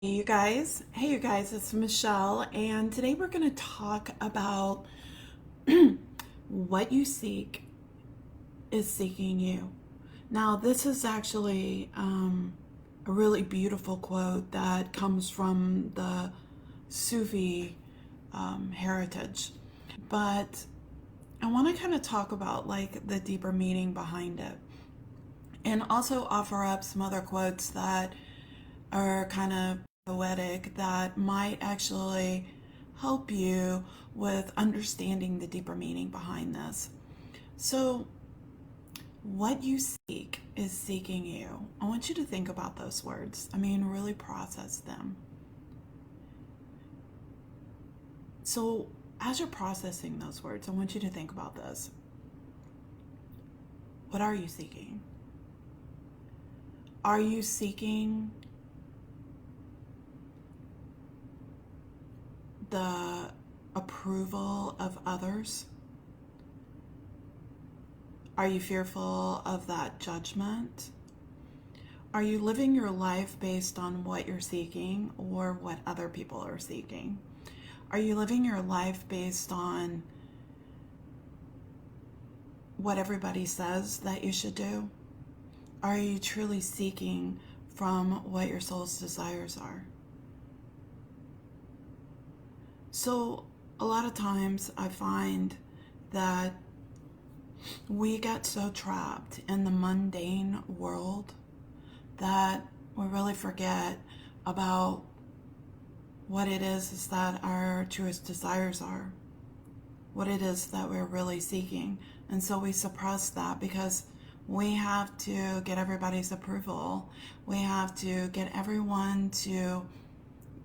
Hey you guys, it's Michelle, and today we're going to talk about what you seek is seeking you. Now, this is actually a really beautiful quote that comes from the Sufi heritage, but I want to kind of talk about like the deeper meaning behind it and also offer up some other quotes that are kind of poetic that might actually help you with understanding the deeper meaning behind this. So, what you seek is seeking you. I want you to think about those words. I mean, really process them. So, as you're processing those words, I want you to think about this. What are you seeking? Are you seeking the approval of others? Are you fearful of that judgment? Are you living your life based on what you're seeking or what other people are seeking? Are you living your life based on what everybody says that you should do? Are you truly seeking from what your soul's desires are? So, a lot of times I find that we get so trapped in the mundane world that we really forget about what it is that our truest desires are, what it is that we're really seeking. And so we suppress that because we have to get everybody's approval. We have to get everyone to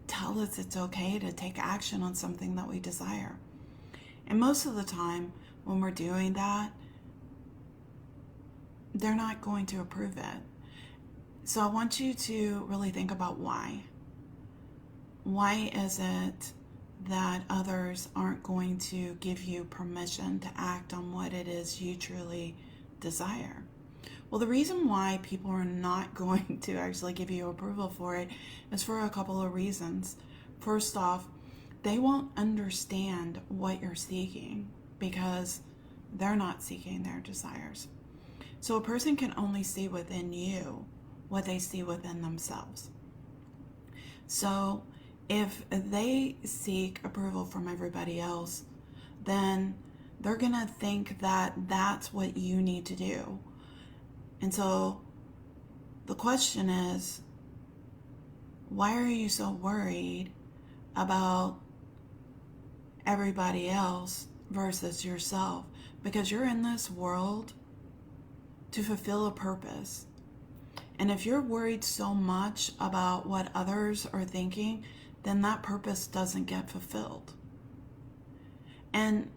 tell us it's okay to take action on something that we desire. And most of the time, when we're doing that, they're not going to approve it. So I want you to really think about why. Why is it that others aren't going to give you permission to act on what it is you truly desire? Well, the reason why people are not going to actually give you approval for it is for a couple of reasons. First off, they won't understand what you're seeking because they're not seeking their desires. So a person can only see within you what they see within themselves. So if they seek approval from everybody else, then they're going to think that that's what you need to do. And so the question is, why are you so worried about everybody else versus yourself? Because you're in this world to fulfill a purpose. And if you're worried so much about what others are thinking, then that purpose doesn't get fulfilled. And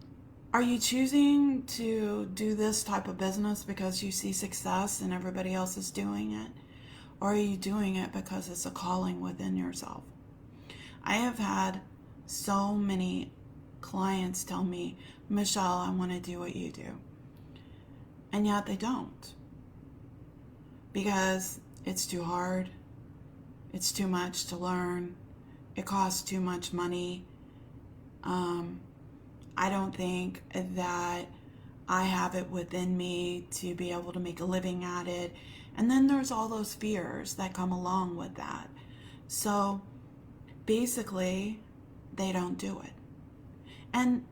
are you choosing to do this type of business because you see success and everybody else is doing it? Or are you doing it because it's a calling within yourself? I have had so many clients tell me, Michelle, I want to do what you do. And yet they don't. Because it's too hard, it's too much to learn, it costs too much money. I don't think that I have it within me to be able to make a living at it. And then there's all those fears that come along with that. So basically, they don't do it. And,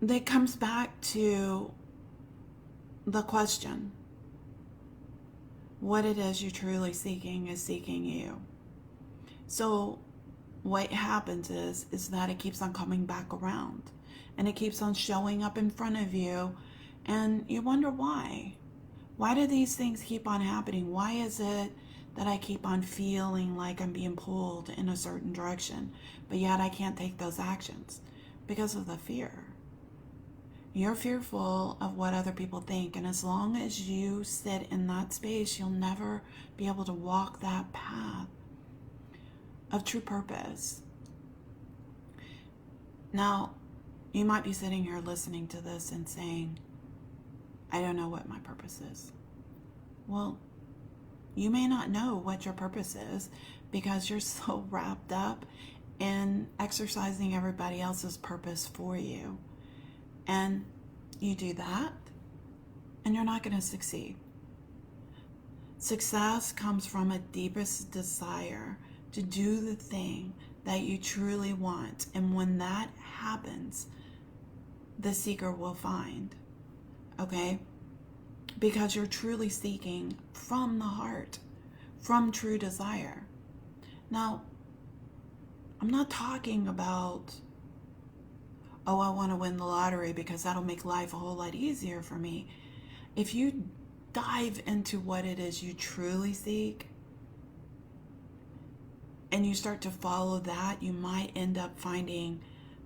it comes back to the question, what it is you're truly seeking is seeking you. So what happens is that it keeps on coming back around and it keeps on showing up in front of you, and you wonder why. Why do these things keep on happening? Why is it that I keep on feeling like I'm being pulled in a certain direction, but yet I can't take those actions? Because of the fear. You're fearful of what other people think, and as long as you sit in that space, you'll never be able to walk that path of true purpose. Now, you might be sitting here listening to this and saying, I don't know what my purpose is. Well, You may not know what your purpose is because you're so wrapped up in exercising everybody else's purpose for you. And you do that, and you're not going to succeed. Success comes from a deepest desire to do the thing that you truly want. And when that happens, the seeker will find. Okay? Because you're truly seeking from the heart, from true desire. Now, I'm not talking about, oh, I want to win the lottery because that'll make life a whole lot easier for me. If you dive into what it is you truly seek and you start to follow that, you might end up finding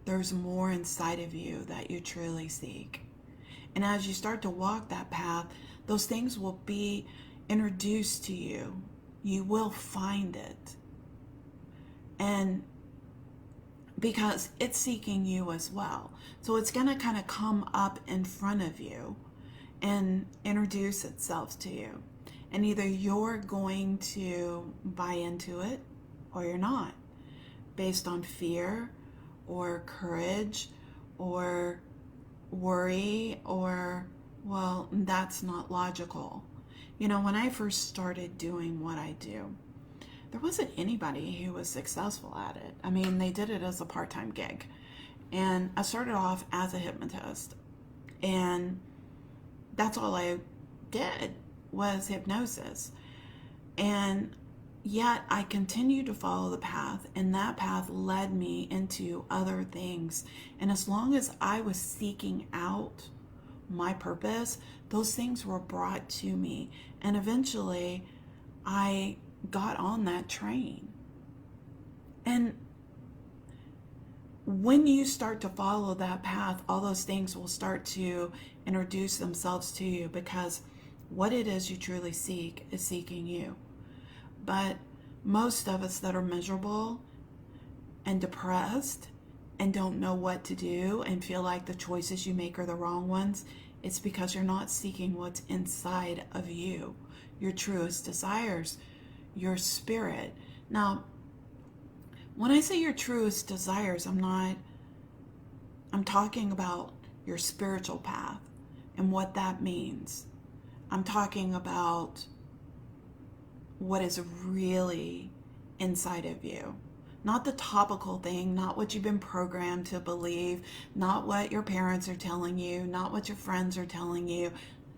there's more inside of you that you truly seek. And as you start to walk that path, those things will be introduced to you. You will find it. And because it's seeking you as well. So it's going to kind of come up in front of you and introduce itself to you. And either you're going to buy into it or you're not, based on fear or courage or worry or, well, that's not logical. You know, when I first started doing what I do, there wasn't anybody who was successful at it. I mean, they did it as a part-time gig. And I started off as a hypnotist. And that's all I did was hypnosis. And yet I continued to follow the path, and that path led me into other things. And as long as I was seeking out my purpose, those things were brought to me. And eventually I got on that train. And when you start to follow that path, all those things will start to introduce themselves to you, because what it is you truly seek is seeking you. But most of us that are miserable and depressed and don't know what to do and feel like the choices you make are the wrong ones, it's because you're not seeking what's inside of you, your truest desires, your spirit. Now, when I say your truest desires, I'm talking about your spiritual path and what that means. I'm talking about what is really inside of you. Not the topical thing, not what you've been programmed to believe, not what your parents are telling you, not what your friends are telling you,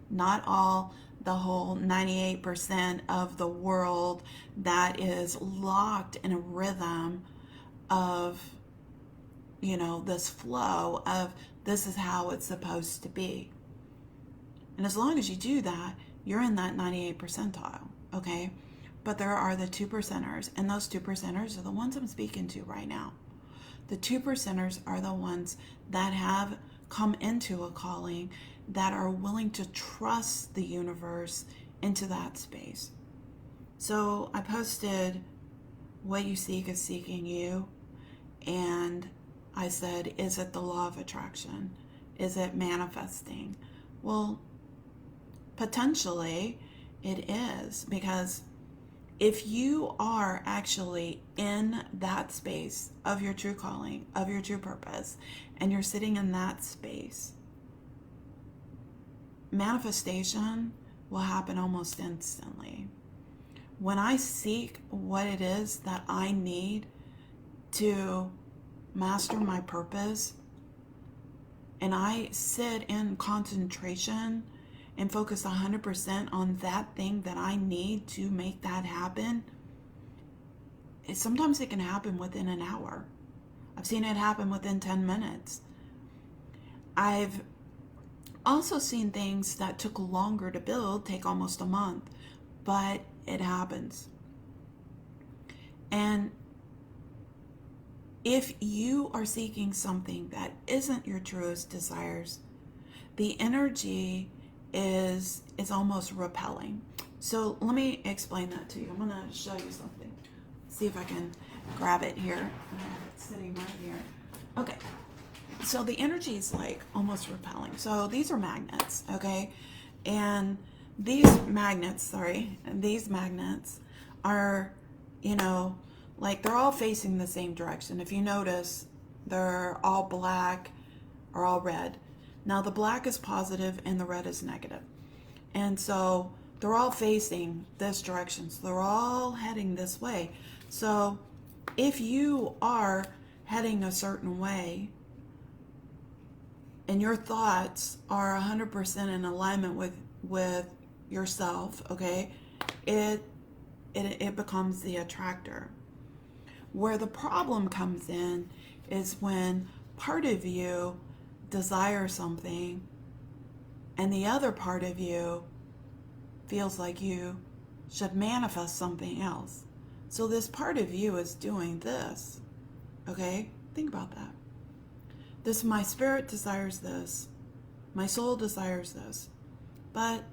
not all the whole 98% of the world that is locked in a rhythm of, you know, this flow of this is how it's supposed to be. And as long as you do that, you're in that 98 percentile, okay? But there are the 2%ers, and those 2%ers are the ones I'm speaking to right now. The 2%ers are the ones that have come into a calling, that are willing to trust the universe into that space. So I posted, what you seek is seeking you. And I said, is it the law of attraction? Is it manifesting? Well, potentially it is, because if you are actually in that space of your true calling, of your true purpose, and you're sitting in that space, manifestation will happen almost instantly. When I seek what it is that I need to master my purpose, and I sit in concentration and focus 100% on that thing that I need to make that happen, sometimes it can happen within an hour. I've seen it happen within 10 minutes. I've also seen things that took longer to build take almost a month, but it happens. And if you are seeking something that isn't your truest desires, the energy is almost repelling. So let me explain that to you. I'm going to show you something. See if I can grab it here. It's sitting right here. Okay. So the energy is like almost repelling. So these are magnets, okay? And these magnets are, you know, like they're all facing the same direction. If you notice, they're all black or all red. Now the black is positive and the red is negative. And so they're all facing this direction. So they're all heading this way. So if you are heading a certain way and your thoughts are 100% in alignment with yourself, okay, it becomes the attractor. Where the problem comes in is when part of you desires something and the other part of you feels like you should manifest something else. So this part of you is doing this, okay? Think about that. My spirit desires this. My soul desires this. But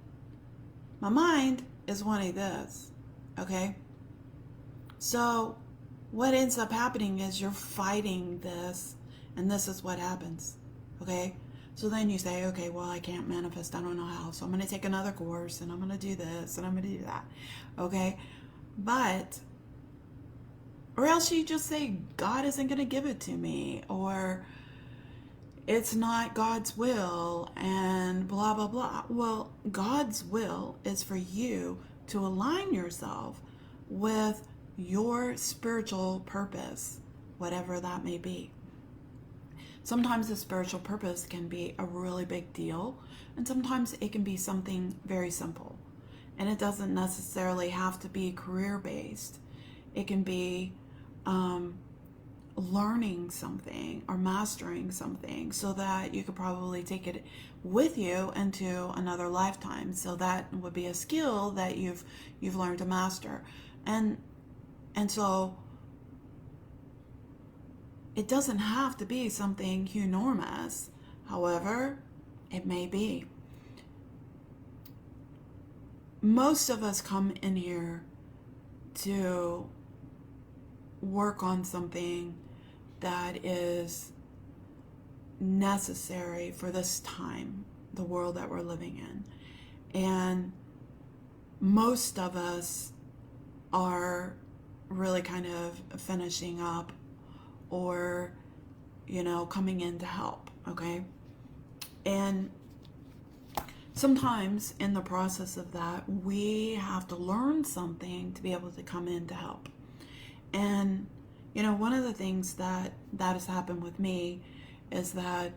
my mind is wanting this, okay? So what ends up happening is you're fighting this, and this is what happens, okay? So then you say, okay, well, I can't manifest. I don't know how. So I'm going to take another course, and I'm going to do this, and I'm going to do that, okay? But, or else you just say, God isn't going to give it to me, or it's not God's will, and blah, blah, blah. Well, God's will is for you to align yourself with your spiritual purpose, whatever that may be. Sometimes the spiritual purpose can be a really big deal, and sometimes it can be something very simple. And it doesn't necessarily have to be career-based. It can be learning something or mastering something so that you could probably take it with you into another lifetime. So that would be a skill that you've learned to master. And so it doesn't have to be something enormous. However, it may be. Most of us come in here to work on something that is necessary for this time, the world that we're living in. And most of us are really kind of finishing up or, coming in to help, okay? And sometimes in the process of that, we have to learn something to be able to come in to help. And, one of the things that has happened with me is that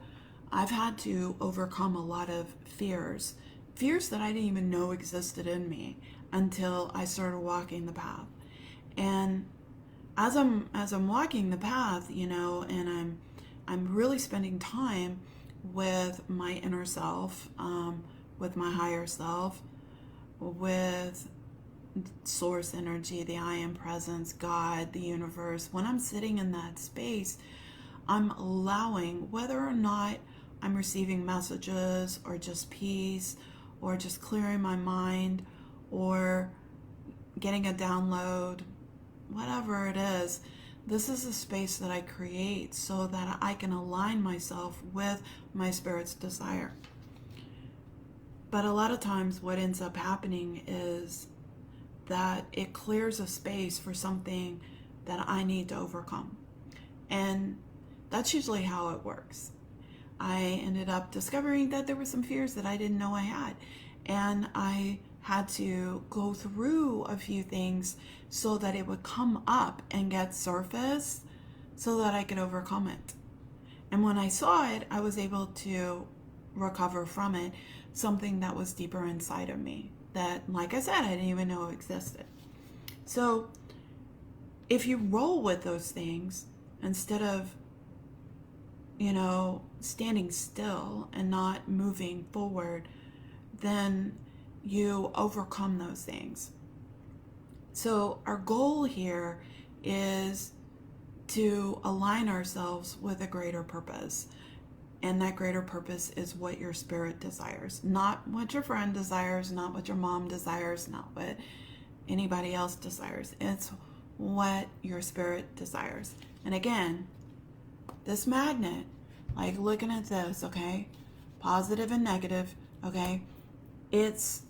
I've had to overcome a lot of fears that I didn't even know existed in me until I started walking the path. And as I'm walking the path, and I'm really spending time with my inner self, with my higher self, with source energy, the I am presence, God, the universe. When I'm sitting in that space, I'm allowing, whether or not I'm receiving messages or just peace or just clearing my mind or getting a download, whatever it is, this is a space that I create so that I can align myself with my spirit's desire. But a lot of times what ends up happening is that it clears a space for something that I need to overcome. And that's usually how it works. I ended up discovering that there were some fears that I didn't know I had. And I had to go through a few things so that it would come up and get surfaced so that I could overcome it. And when I saw it, I was able to recover from it something that was deeper inside of me that, like I said, I didn't even know existed. So if you roll with those things instead of, standing still and not moving forward, then you overcome those things. So our goal here is to align ourselves with a greater purpose. And that greater purpose is what your spirit desires. Not what your friend desires, not what your mom desires, not what anybody else desires. It's what your spirit desires. And again, this magnet, like looking at this, okay? Positive and negative, okay? It's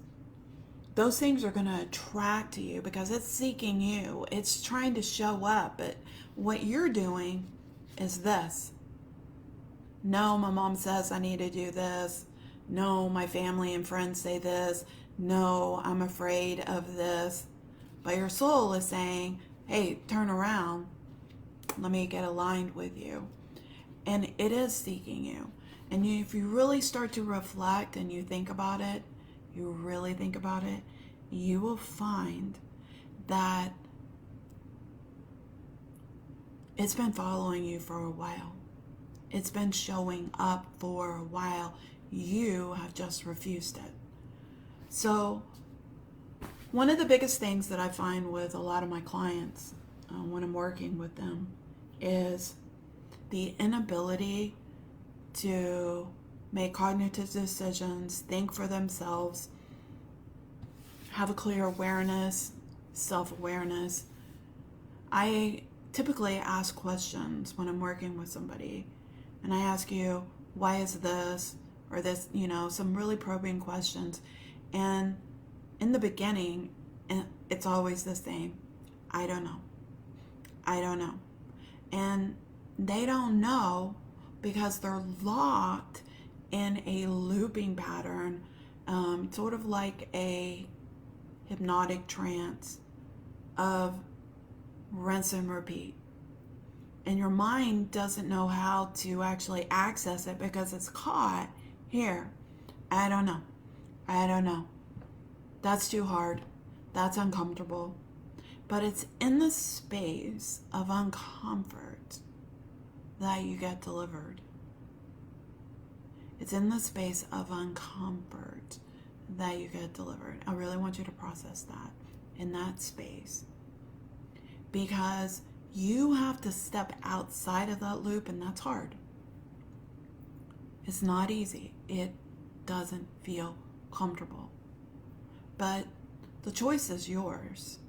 those things are going to attract to you because it's seeking you. It's trying to show up. But what you're doing is this. No, my mom says I need to do this. No, my family and friends say this. No, I'm afraid of this. But your soul is saying, hey, turn around. Let me get aligned with you. And it is seeking you. And if you really start to reflect and you think about it, you really think about it, you will find that it's been following you for a while. It's been showing up for a while. You have just refused it. So one of the biggest things that I find with a lot of my clients when I'm working with them is the inability to make cognitive decisions, think for themselves, have a clear awareness, self-awareness. I typically ask questions when I'm working with somebody, and I ask you, why is this or this, some really probing questions. And in the beginning, it's always the same. I don't know. I don't know. And they don't know because they're locked in a looping pattern, sort of like a hypnotic trance of rinse and repeat. And your mind doesn't know how to actually access it because it's caught here. I don't know. I don't know. That's too hard. That's uncomfortable. But it's in the space of uncomfort that you get delivered. It's in the space of uncomfort that you get delivered. I really want you to process that in that space. Because you have to step outside of that loop, and that's hard. It's not easy. It doesn't feel comfortable. But the choice is yours.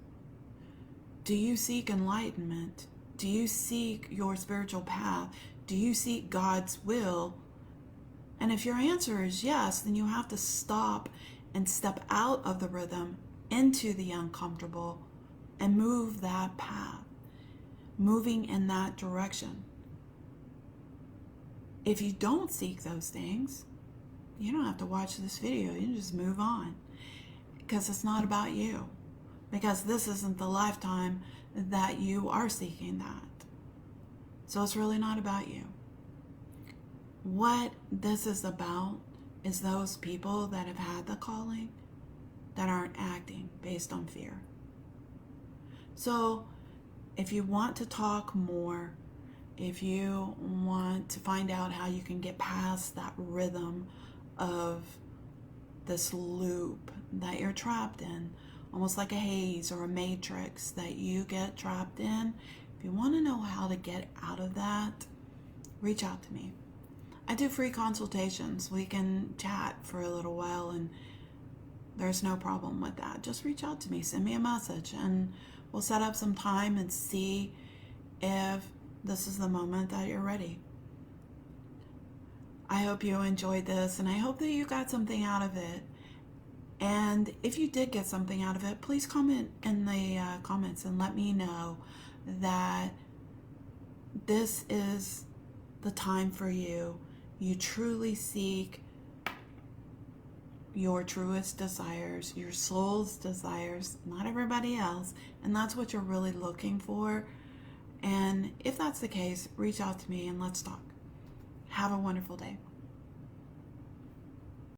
Do you seek enlightenment? Do you seek your spiritual path? Do you seek God's will? And if your answer is yes, then you have to stop and step out of the rhythm into the uncomfortable and move that path, moving in that direction. If you don't seek those things, you don't have to watch this video. You can just move on because it's not about you. Because this isn't the lifetime that you are seeking that. So it's really not about you. What this is about is those people that have had the calling that aren't acting based on fear. So if you want to talk more, if you want to find out how you can get past that rhythm of this loop that you're trapped in, almost like a haze or a matrix that you get trapped in, if you want to know how to get out of that, reach out to me. I do free consultations. We can chat for a little while, and there's no problem with that. Just reach out to me, send me a message, and we'll set up some time and see if this is the moment that you're ready. I hope you enjoyed this, and I hope that you got something out of it. And if you did get something out of it, please comment in the comments and let me know that this is the time for you. You truly seek your truest desires, your soul's desires, not everybody else, and that's what you're really looking for. And if that's the case, reach out to me and let's talk. Have a wonderful day.